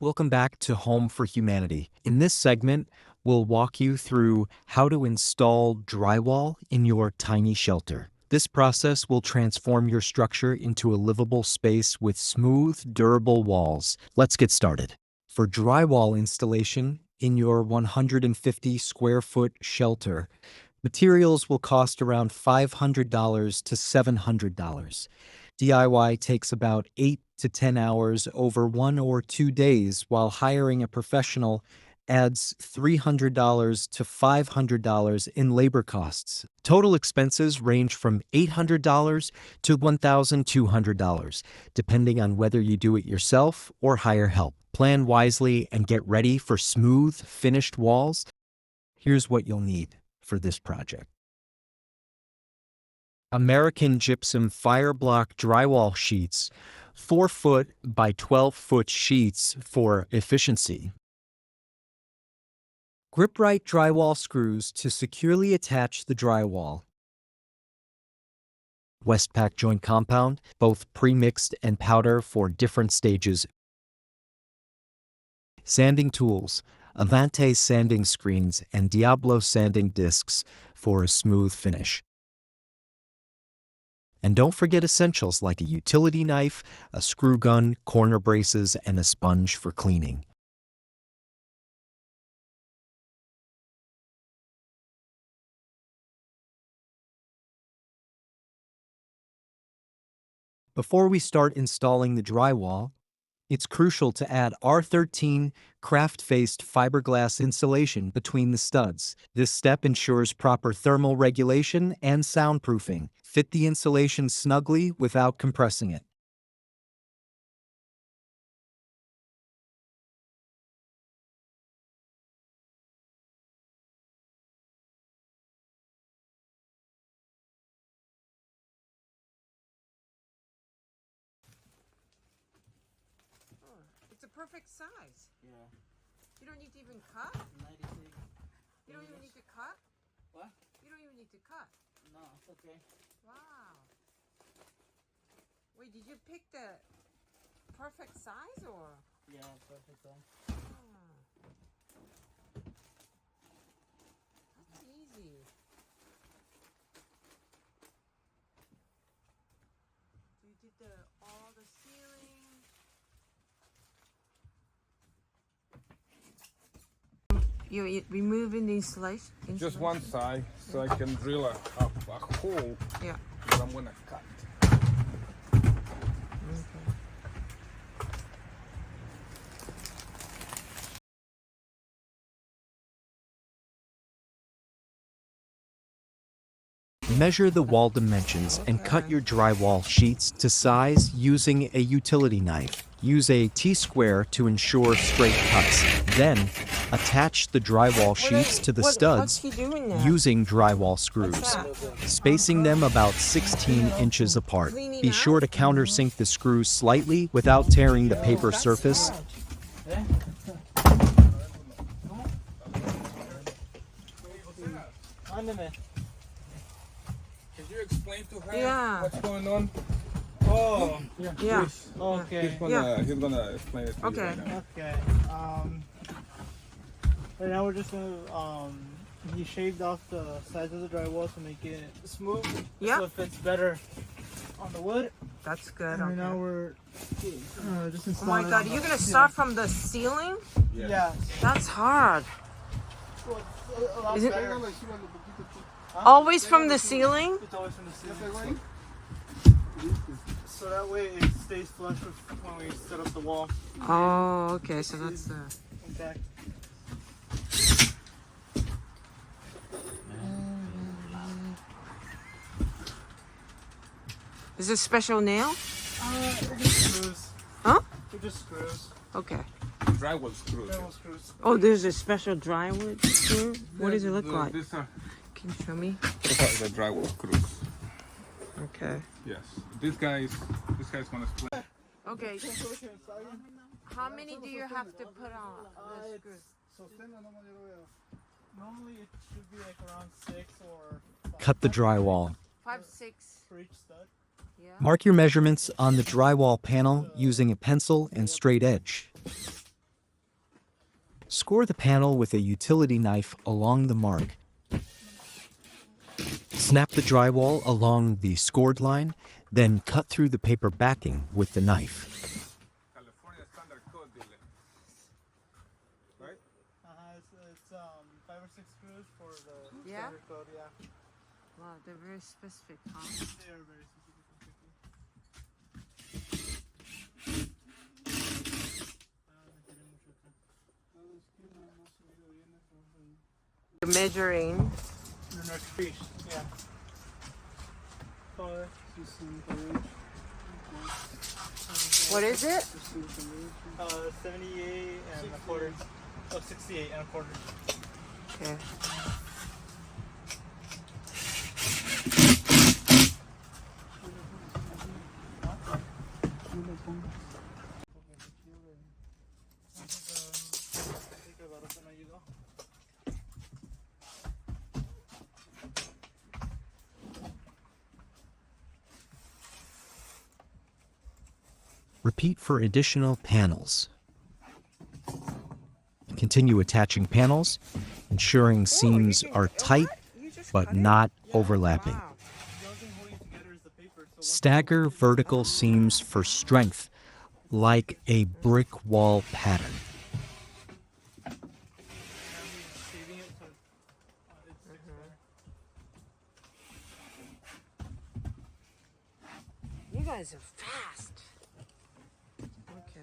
Welcome back to Home for Humanity. In this segment, we'll walk you through how to install drywall in your tiny shelter. This process will transform your structure into a livable space with smooth, durable walls. Let's get started. For drywall installation in your 150 square foot shelter, materials will cost around $500 to $700. DIY takes about 8 to 10 hours over 1 or 2 days, while hiring a professional adds $300 to $500 in labor costs. Total expenses range from $800 to $1,200, depending on whether you do it yourself or hire help. Plan wisely and get ready for smooth, finished walls. Here's what you'll need for this project. American Gypsum Fireblock drywall sheets, 4-foot by 12-foot sheets for efficiency. Grip-right drywall screws to securely attach the drywall. Westpak joint compound, both pre-mixed and powder for different stages. Sanding tools, Avante sanding screens and Diablo sanding discs for a smooth finish. And don't forget essentials like a utility knife, a screw gun, corner braces, and a sponge for cleaning. Before we start installing the drywall, it's crucial to add R13 craft-faced fiberglass insulation between the studs. This step ensures proper thermal regulation and soundproofing. Fit the insulation snugly without compressing it. It's a perfect size. Yeah. You don't need to even cut? 96. You don't even need to cut? What? You don't even need to cut. No, it's okay. Wow. Wait, did you pick the perfect size or? Yeah, perfect size. Ah. That's easy. So you did all the ceiling. You removing the insulation? Just one side, so I can drill a hole. Yeah. That I'm gonna cut. Measure the wall dimensions and cut your drywall sheets to size using a utility knife. Use a T-square to ensure straight cuts. Then, attach the drywall sheets to the studs using drywall screws, spacing them about 16 inches apart. Be sure to countersink the screws slightly without tearing the paper surface. Can you explain to her Yeah. what's going on? Oh, yeah. Yeah. Okay. He's gonna explain it to you Okay. right now. Okay. Right now we're just gonna he shaved off the sides of the drywall to make it smooth. Yeah. So it fits better on the wood. That's good. And right now Okay. we're just Oh installing. my god, you're gonna start from the ceiling? Yeah. That's hard. So it's a lot Is it- better. Always from the ceiling? It's always from the ceiling. So that way it stays flush with when we set up the wall. Oh, okay, so that's the... Intact. Is it special nail? They're just screws. Huh? They're just screws. Okay. Drywall screws. Drywall screws. Oh, there's a special drywood screw? What does it look like? These are Can you show me? the drywall screws. Okay. Yes. This guy's gonna explain. Okay. How many do you have to put on the screws? Normally it should be like around 6 or 5 Cut the drywall. 5, 6. for each stud. Yeah. Mark your measurements on the drywall panel using a pencil and straight edge. Score the panel with a utility knife along the mark. Snap the drywall along the scored line, then cut through the paper backing with the knife. California standard code, dile. Right? It's 5 or 6 screws for the Yeah? standard code, yeah. Wow, they're very specific, huh? They are very specific. You're measuring. The next piece, yeah. 5, 16 per inch. What is it? 78 and a quarter. Oh, 68 and a quarter. Okay. Repeat for additional panels. Continue attaching panels, ensuring seams are tight but not overlapping. Wow. Stagger vertical seams for strength, like a brick wall pattern. You guys are fast. Okay.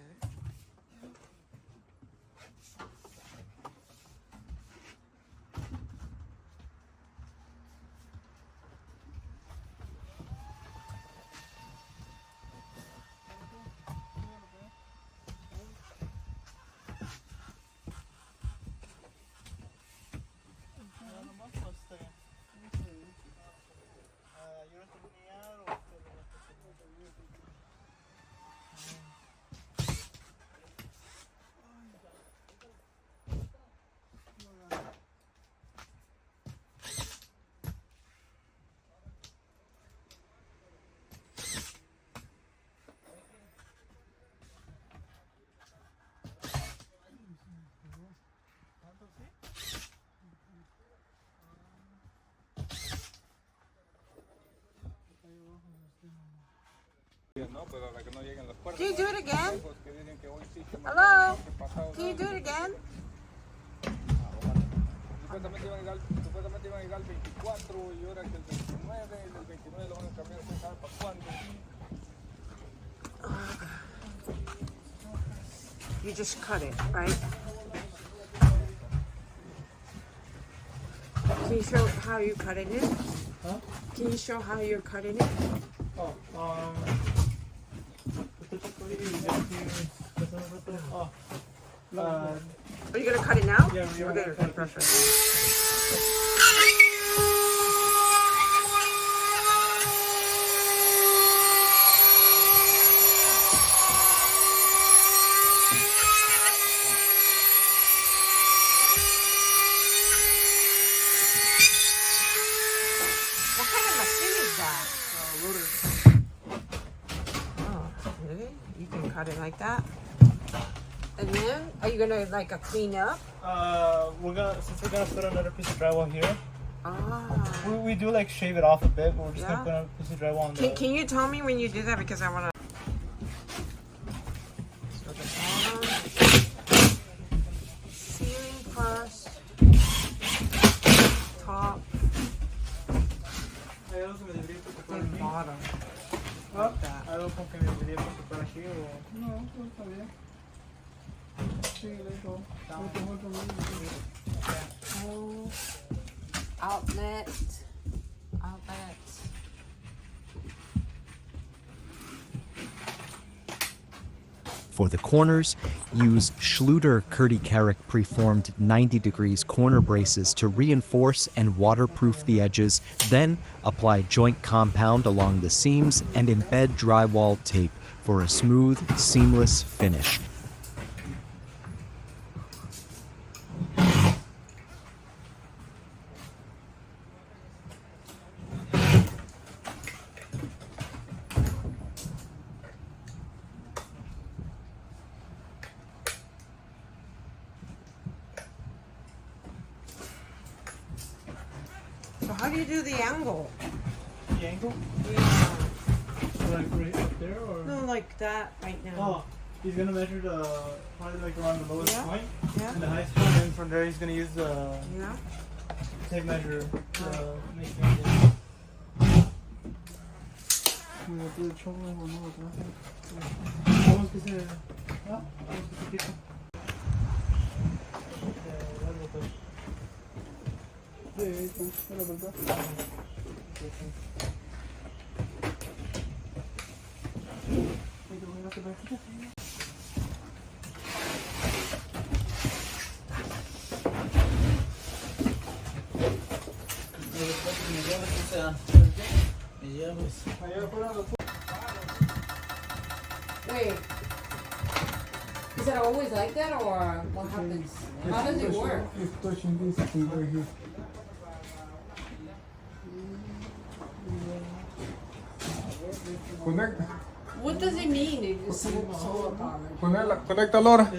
Can you do it again? Hello? Can you do it again? Supuestamente iban a llegar el 24 y ahora que el 29, el 29 lo van a cambiar, ¿quién sabe para cuándo? You just cut it, right? Can you show how you're cutting it? Huh? Can you show how you're cutting it? Oh, Are you gonna cut it now? Yeah, we are. Okay, perfect. What kind of machine is that? Oh, really? You can cut it like that? And then, are you gonna like clean up? Since we're gonna put another piece of drywall here, Ah. we do like shave it off a bit, but we're just Yeah. gonna put another piece of drywall on the. Can you tell me when you do that because I wanna. So the bottom, ceiling first, top, then bottom. Like that. Algo con que me olvidé por aquí o. No, todo está bien. Sí, dejo. Oh, outlet. For the corners, use Schluter Kurti-Karak preformed 90 degrees corner braces to reinforce and waterproof the edges, then apply joint compound along the seams and embed drywall tape for a smooth, seamless finish. How do you do the angle? The angle? Yeah. Like right up there or? No, like that right now. Oh, he's gonna measure the probably like around the lowest Yeah. point Yeah. and the highest point, and from there he's gonna use the Yeah. tape measure to make the angle. Vamos que se... Ah, vamos que se quita. Sí, ahí está, la verdad. Wait. Is it always like that, or what happens? How does it work? It's touching this thing right here. Conecta. What does it mean if it's solar powered? Conéctalo ahora.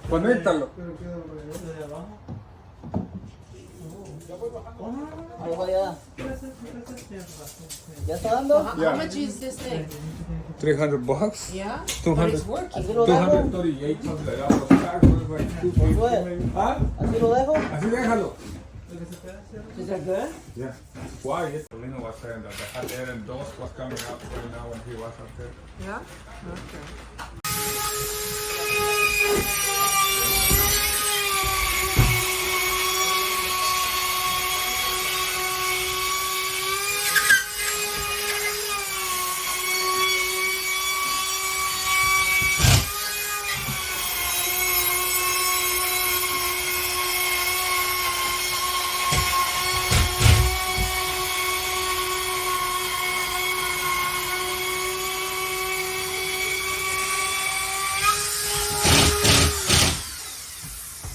Conéctalo. Desde abajo. ¿Ya está dando? How much is this thing? $300. Yeah? 200. But it's working. ¿Así lo dejo? 238 something like that. Was like Josué, ¿Ah? ¿así lo dejo? Así déjalo. Is that good? Yeah. Quiet. Lena was saying that the hot air and dust was coming out right now when he was up there. Yeah? Okay.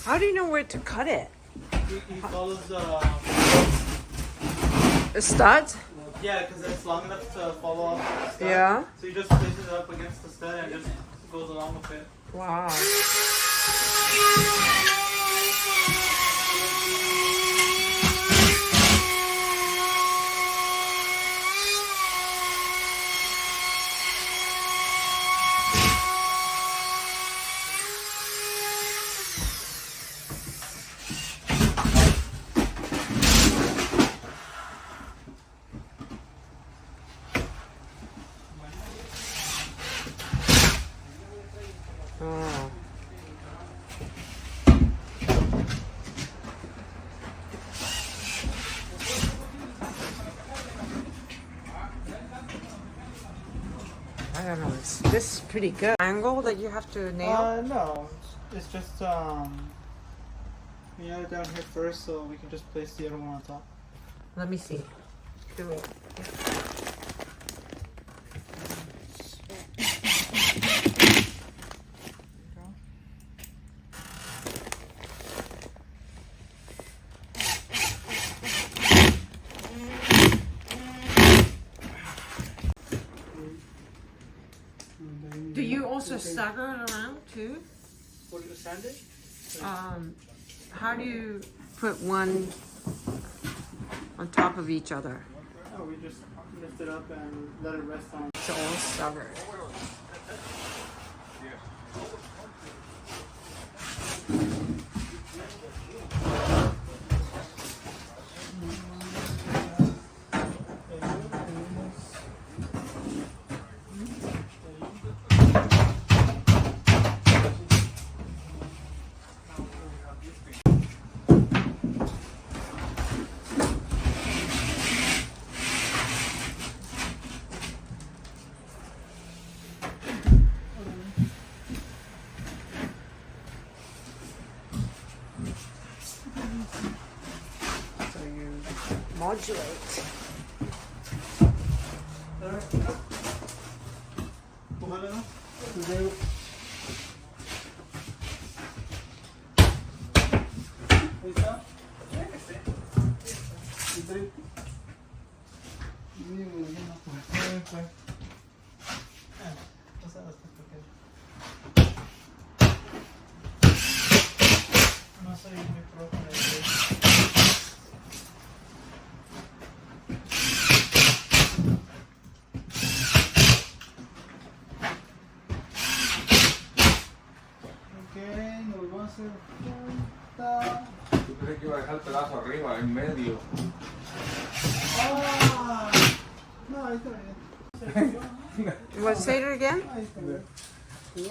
How do you know where to cut it? He follows The studs? yeah, because it's long enough to follow off the stud. Yeah. So he just places it up against the stud and just goes along with it. Wow. Oh. I don't know. This is pretty good. Angle that you have to nail? No, it's just we have it down here first, so we can just place the other one on top. Let me see. Do it. Do you also stagger it around too? What do you sand it? How do you put one on top of each other? Oh, we just lift it up and let it rest on. It's all staggered. So you modulate. Pújale, ¿no? Ahí está. No soy muy pro con el hacer falta. Yo pensé que iba a dejar el pedazo arriba, en medio. Ah, no, ahí está bien. What, say it again? Ahí está bien.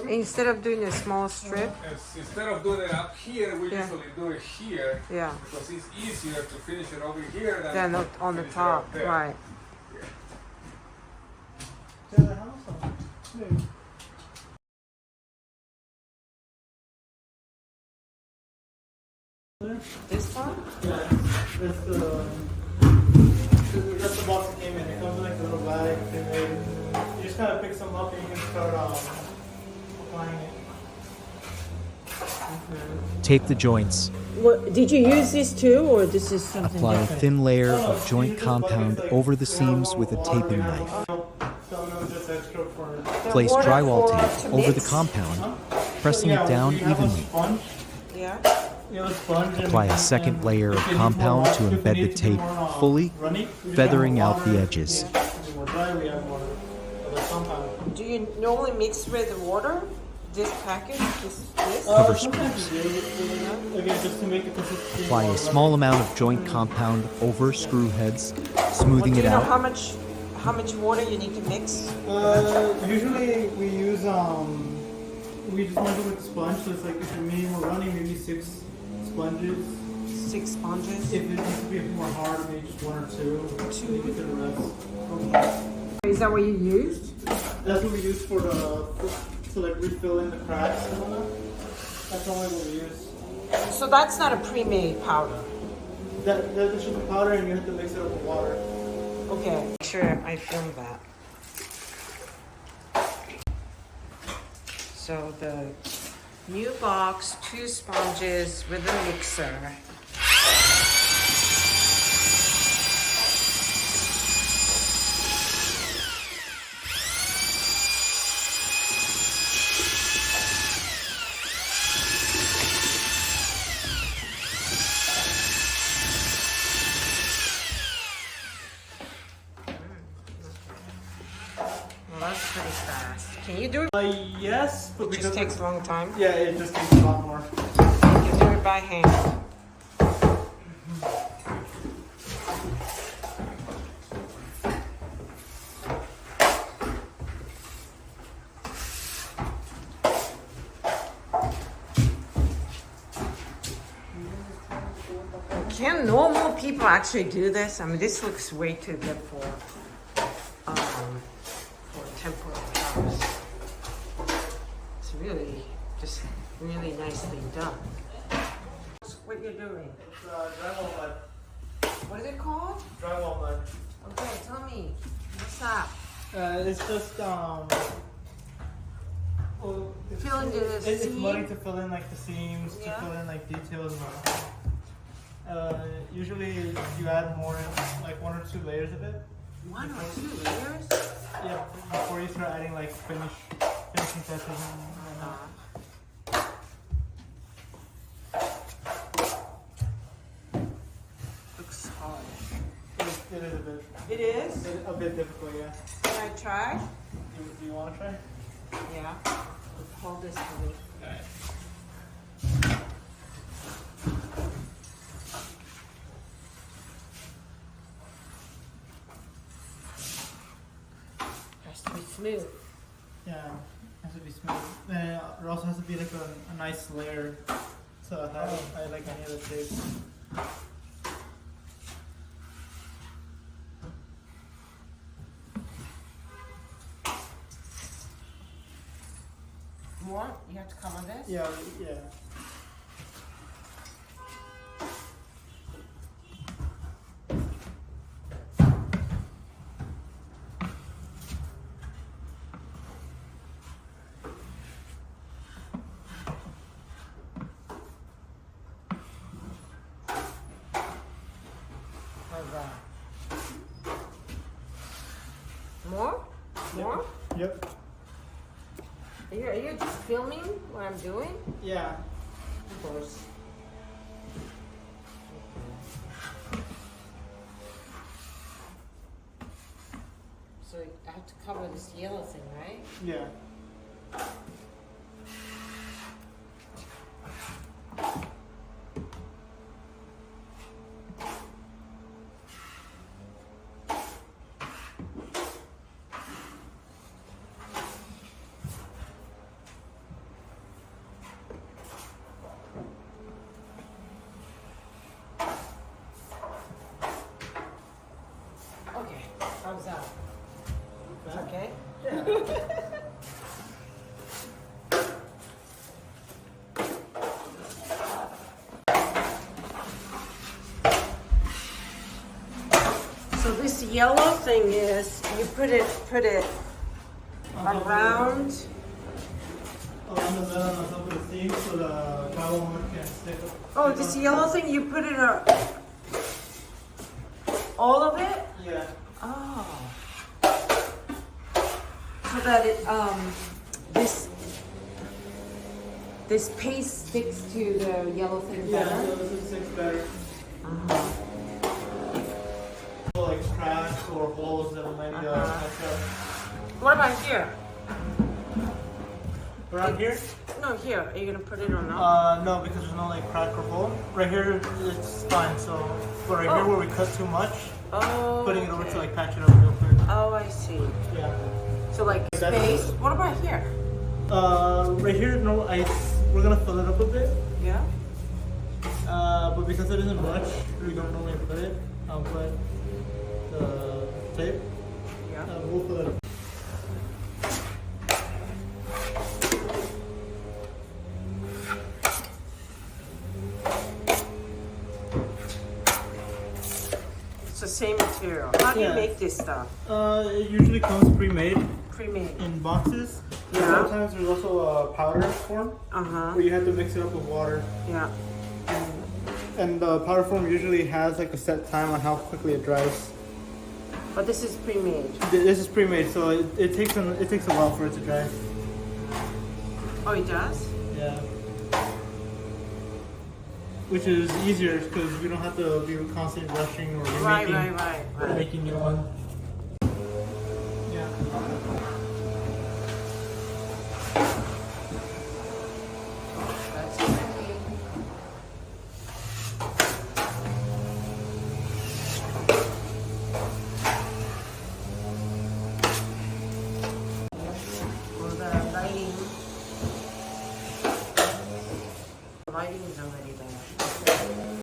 Instead of doing a small strip. Instead of doing it up here, we Yeah. usually do it here. Yeah. Because it's easier to finish it over here than Then on the finish it top, up there. right. ¿Te dejamos o? Sí. This one? Yeah, that's the box that came in. It comes in like a little bag. You just kind of pick some up and you can start applying it. Tape the joints. What, did you use this too, or this is something Apply a different? thin layer of joint compound over the seams with a taping knife. Just extra for Place water drywall for- tape to over the mix? compound, pressing it down you have a evenly. sponge. Yeah. You have a sponge and- Apply a second and layer of if it needs compound more- to if it embed the needs to be tape more, fully, runny, we just feathering have out the water. edges. If it's more dry, we have more of the compound. Do you normally mix with the water? This package? This? Cover Sometimes you do, again, just to make it consistent. Apply a small amount of joint compound over screw heads, smoothing Do it you know out. how much water you need to mix? Usually we use we just measure with sponge, so it's like if you're maybe more running, maybe 6 sponges. 6 sponges. If it needs to be more hard, maybe just 1 or 2. Two. Maybe to the rest. Is that what you used? That's what we use for to like refill in the cracks and all that. That's only what we use. So that's not a pre-made powder. That's just the powder, and you have to mix it up with water. Okay. Make sure I filmed that. So the new box, 2 sponges with a mixer. Well, that's pretty fast. Can you do it? Yes, but It because just takes a long time. yeah, it just takes a lot more. You can do it by hand. Can normal people actually do this? I mean, this looks way too good for temporary house. It's really, just really nicely done. What you're doing? It's drywall mud. What is it called? Drywall mud. Okay, tell me. What's that? It's just well, Fill in the it's seam? muddy to fill in like the seams, Yeah. to fill in like details. Usually you add more, like 1 or 2 layers of it. 1 or 2 layers? Yeah, before you start adding like finishing touches and whatnot. Looks hard. It is a bit. It is? A bit difficult, yeah. Can I try? Do you want to try? Yeah. Hold this for me. Has to be smooth. Yeah, it has to be smooth. And it also has to be like a nice layer. So I like any other shape. More? You have to cover this? Yeah, yeah. Like that. More? More? Yep. Are you just filming what I'm doing? Yeah. Of course. So I have to cover this yellow thing, right? Yeah. this yellow thing is, you put it around. On the bed on top of the sink so the drywall can stick up. Oh, this yellow thing, you put it all of it? Yeah. Oh. So that it, this paste sticks to the yellow thing Yeah, better? so this sticks better. Uh-huh. Like cracks or holes that might mess up. What about here? Around here? No, here. Are you gonna put it or not? No, because there's no like crack or hole. Right here, it's fine. So, but right here where we cut too much, Oh. putting it over okay. to like patch it up real quick. Oh, I see. Yeah. So like That's- space. What about here? Right here, no, we're gonna fill it up a bit. Yeah. But because it isn't much, we don't normally put it. I'll put the tape. Yeah. We'll fill it up. It's the same material. How do you Yeah. make this stuff? It usually comes pre-made Pre-made. in boxes. Yeah. Sometimes there's also a powder form Uh-huh. where you have to mix it up with water. Yeah. And the powder form usually has like a set time on how quickly it dries. But this is pre-made. This is pre-made, so it takes a while for it to dry. Oh, it does? Yeah. Which is easier because we don't have to be constantly rushing or Right, making, right. making new one. Yeah. That's pretty. For the lighting. The lighting is already there.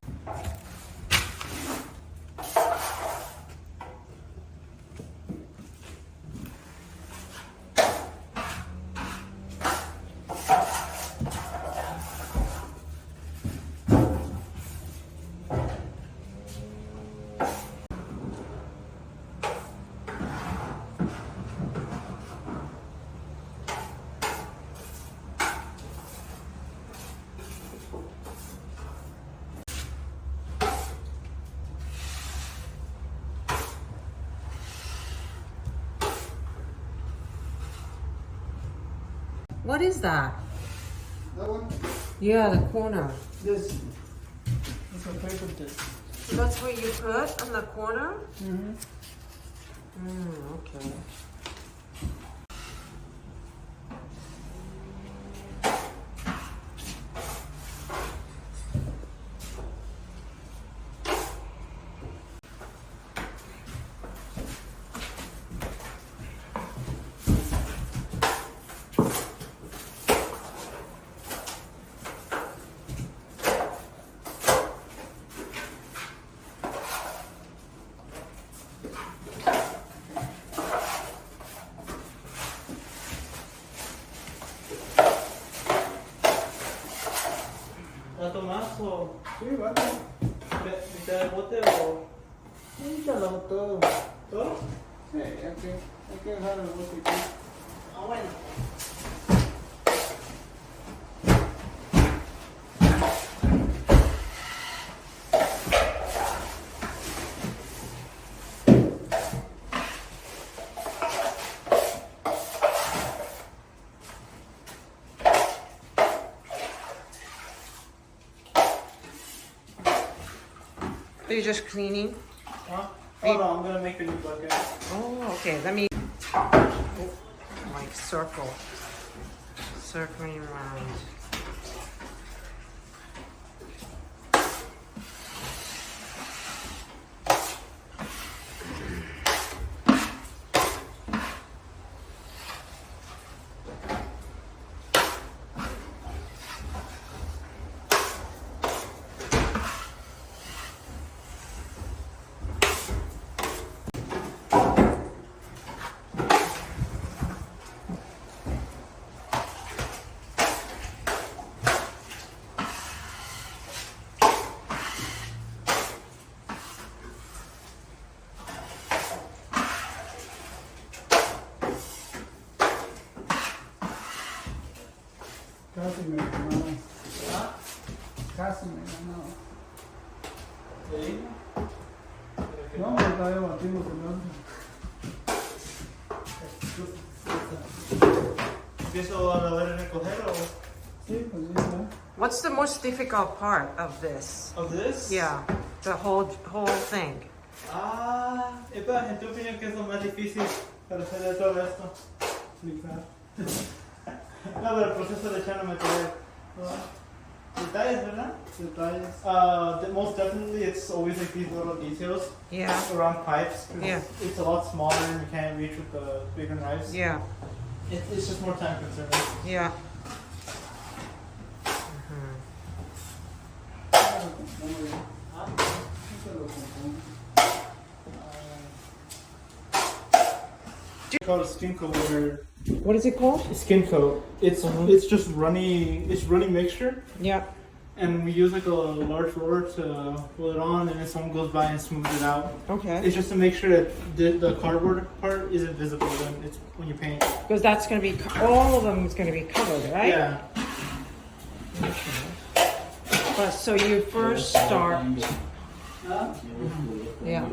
What is that? That one? Yeah, the corner. This. It's a paper disc. That's what you put on the corner? Mm-hmm. Okay. ¿La tomás o Sí, vale. mitad de bote o...? Sí, ya lo todo. ¿Todo? Sí, hay que dejar el bote aquí. Ah, bueno. Are you just cleaning? Huh? Oh no, I'm gonna make a new bucket. Oh, okay. Let me. Oh, like circle. Circling around. Casi me ganó. ¿Sí? No, pero todavía batimos el otro. ¿Empiezo a lavar y recoger o...? Sí, pues sí, ¿no? What's the most difficult part of this? Of this? Yeah, the whole thing. En tu opinión, ¿qué es lo más difícil para hacer de todo esto? Explicar. No, pero el proceso de echar material. Detalles, ¿verdad? Detalles. Most definitely, it's always like these little details Yeah, around pipes. 'Cause Yeah. It's a lot smaller and you can't reach with the bigger knives. yeah, It's just more time consuming. yeah. It's called a skin coat or What is it called? skin coat. It's just runny mixture. Yeah. And we use like a large roller to roll it on, and then someone goes by and smooths it out. Okay. It's just to make sure that the cardboard part isn't visible when you paint. Because that's going to be, all of them is going to be covered, right? Yeah. But so you first start. Yeah.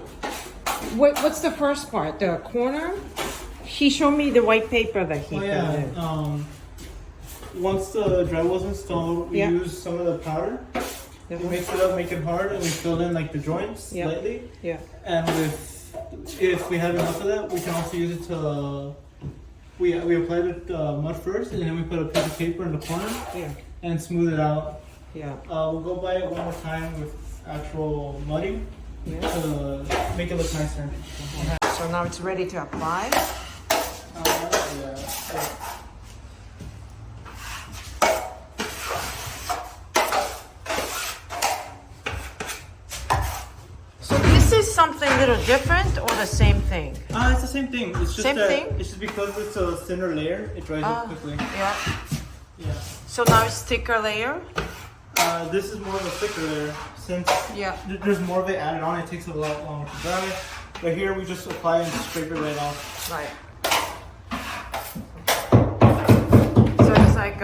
What's the first part? The corner? He showed me the white paper that he Oh put yeah. in. Once the drywall's installed, we Yeah. use some of the powder. We mix it up, make it hard, and we fill in like the joints Yeah. lightly. Yeah. And if we have enough of that, we can also use it to. We apply the mud first, and then we put a piece of paper in the corner Yeah. and smooth it out. Yeah. We'll go by it one more time with actual mudding Yeah. to make it look nicer. So now it's ready to apply. Yeah. So this is something a little different or the same thing? It's the same thing. It's just Same that thing? It's just because it's a thinner layer, it dries up quickly. Yeah. Yeah. So now it's thicker layer? This is more of a thicker layer. Since Yeah. there's more of it added on, it takes a lot longer to dry. But here we just apply and scrape it right off. Right. So it's like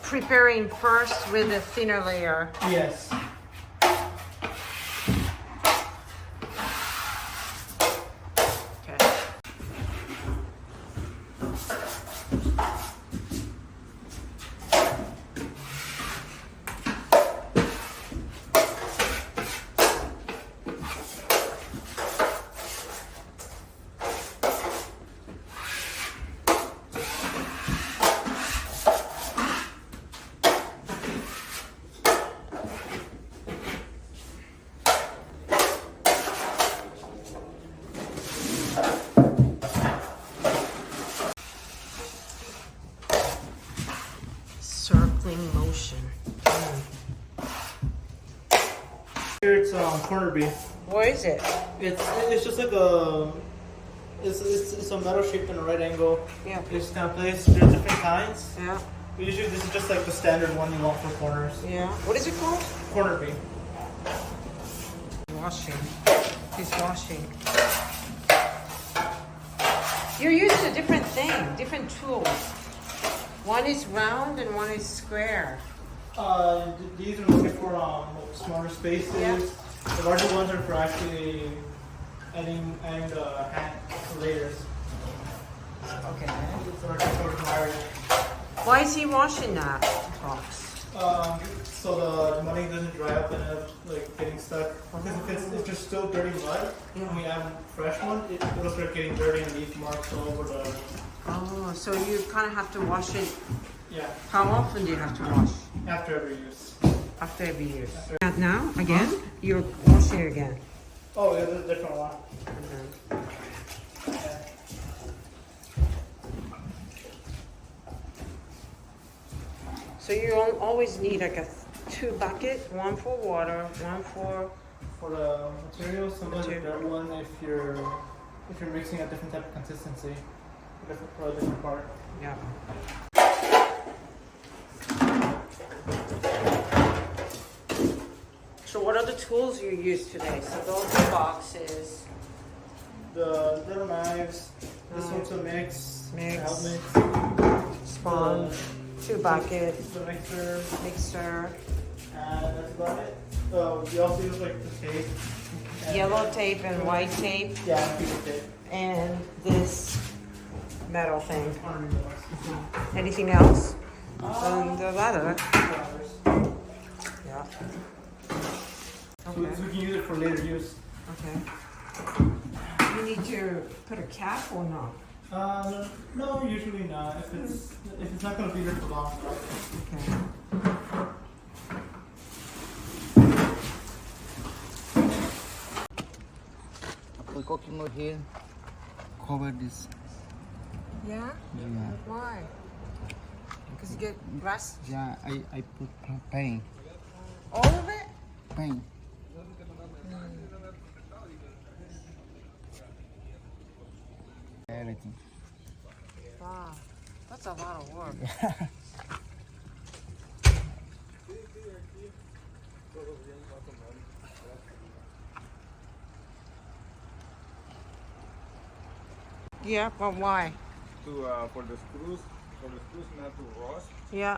preparing first with a thinner layer. Yes. Okay. Circling motion. Here it's corner beef. What is it? It's just like a it's a metal shaped in a right angle. Yeah. It's kind of placed. There's different kinds. Yeah. But usually this is just like the standard one you want for corners. Yeah. What is it called? Corner beef. Washing. He's washing. You're used to different thing, different tools. One is round and one is square. These are looking for smaller spaces. Yeah. The larger ones are for actually adding hand layers. Okay. So we're just sort of wired. Why is he washing that box? So the money doesn't dry up and end up like getting stuck. Because if there's still dirty mud, when we add fresh one, it'll start getting dirty and leave marks all over the. Oh, so you kind of have to wash it. Yeah, How often do you have to wash? after every use. After every use. Not now, again? You're washing again. Oh, yeah, there's a different one. Yeah. So you always need like a 2 bucket, one for water, one for. For the material, sometimes Material. that one if you're mixing a different type of consistency, for a different part. Yeah. So what are the tools you use today? So those are boxes. The little knives, this one's a mix, Mix. to help mix. Sponge, 2 buckets, The mixer, mixer. and that's about we also use like the tape. Yellow tape and white tape Yeah, piece of tape. and this metal thing. $100. Anything else? The leather. Yeah. So we can use it for later use. Okay. You need to put a cap or not? No, usually not. If it's not gonna be there for long. Okay. I put coconut here, cover this. Yeah? Yeah, Why? Because you get rust? yeah. I put paint, All of it? paint. Everything. Wow. That's a lot of work. Yeah, but why? For the screws not to rust Yeah.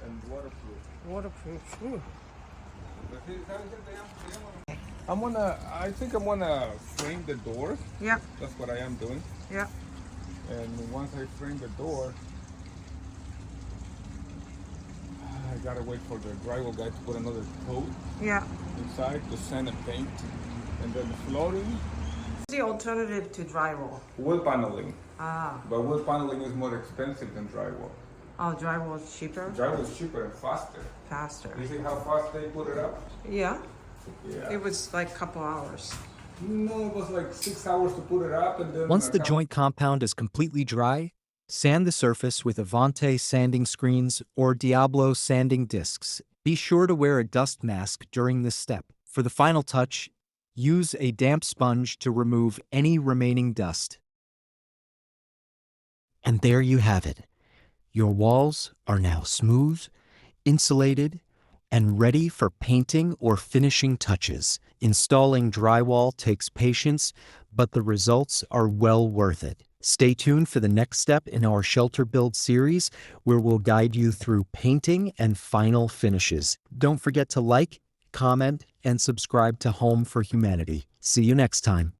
and waterproof. Waterproof. Ooh. I think I'm gonna frame the doors. Yeah. That's what I am doing. Yeah. And once I frame the door, I gotta wait for the drywall guy to put another coat Yeah. inside to sand and paint. And then the flooring, What's the alternative to drywall? wood paneling. Ah. But wood paneling is more expensive than drywall. Oh, drywall is cheaper? Drywall is cheaper and faster. Faster. You see how fast they put it up? Yeah. Yeah. It was like a couple hours. No, it was like 6 hours to put it up, and then Once the a joint compound is completely dry, sand the surface with Avante sanding screens or Diablo sanding discs. Be sure to wear a dust mask during this step. For the final touch, use a damp sponge to remove any remaining dust. And there you have it. Your walls are now smooth, insulated, and ready for painting or finishing touches. Installing drywall takes patience, but the results are well worth it. Stay tuned for the next step in our shelter build series, where we'll guide you through painting and final finishes. Don't forget to like, comment, and subscribe to Home for Humanity. See you next time.